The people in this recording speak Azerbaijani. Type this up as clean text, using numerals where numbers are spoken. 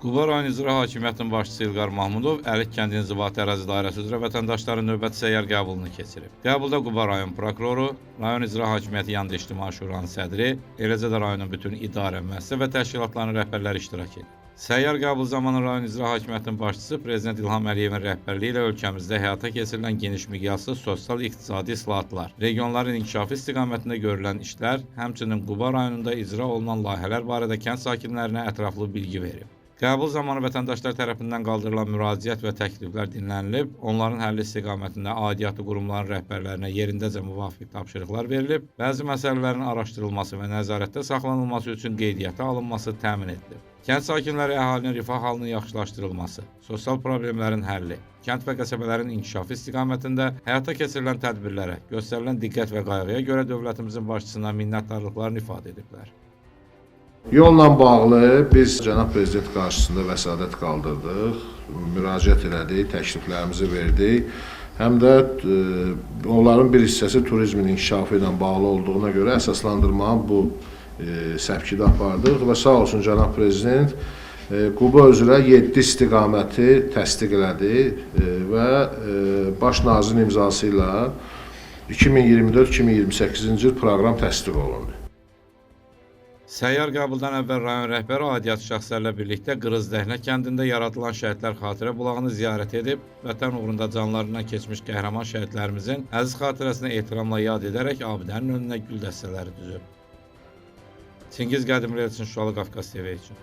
Quba rayon İcra Hakimiyyətinin başçısı İlqar Mahmudov Əlik kəndi inzibati ərazi dairəsi üzrə vətəndaşların növbəti səyyar qəbulunu keçirib. Qəbulda Quba rayon prokuroru, rayon İcra Hakimiyyəti yanında İctimai Şuranın sədri, eləcə də rayonun bütün idarə, müəssisə və təşkilatlarının rəhbərləri iştirak edib. Səyyar qəbul zamanı rayon İcra Hakimiyyətinin başçısı Prezident İlham Əliyevin rəhbərliyi ilə ölkəmizdə həyata keçirilən geniş miqyaslı sosial-iqtisadi islahatlar, regionların inkişafı istiqamətində görülən işlər, həmçinin Quba rayonunda icra olunan layihələr barədə kənd sakinlərinə ətraflı bilgi verib. Qəbul zamanı vətəndaşlar tərəfindən qaldırılan müraciət və təkliflər dinlənilib, onların həlli istiqamətində aidiyyatı qurumların rəhbərlərinə yerindəcə müvafiq tapşırıqlar verilib, bəzi məsələlərin araşdırılması və nəzarətdə saxlanılması üçün qeydiyyata alınması təmin edilib. Kənd sakinləri əhalinin rifah halının yaxşılaşdırılması, sosial problemlərin həlli, kənd və qəsəbələrin inkişafı istiqamətində həyata keçirilən tədbirlərə, göstərilən diqqət və qayğıya görə dövlətimizin başçısına minnətdarlıqlarını ifadə ediblər. Yolla bağlı biz Cənab Prezident qarşısında vəsadət qaldırdıq, müraciət elədik, təkliflərimizi verdik. Həm də onların bir hissəsi turizmin inkişafı ilə bağlı olduğuna görə əsaslandırmanın bu səpkini apardıq və sağ olsun Cənab Prezident Quba üzrə 7 istiqaməti təsdiq elədi və Baş nazirin imzası ilə 2024-2028-ci il proqram təsdiq olundu. Səyyar qəbuldan əvvəl rayon rəhbəri aidiyyatı şəxslərlə birlikdə Qırızdəhnə kəndində yaradılan şəhidlər xatirə bulağını ziyarət edib, vətən uğrunda canlarından keçmiş qəhrəman şəhidlərimizin əziz xatirəsinə ehtiramla yad edərək abidənin önünə gül dəstələri düzüb. Çingiz Qədimli üçün Şuşalı Qafqaz TV üçün.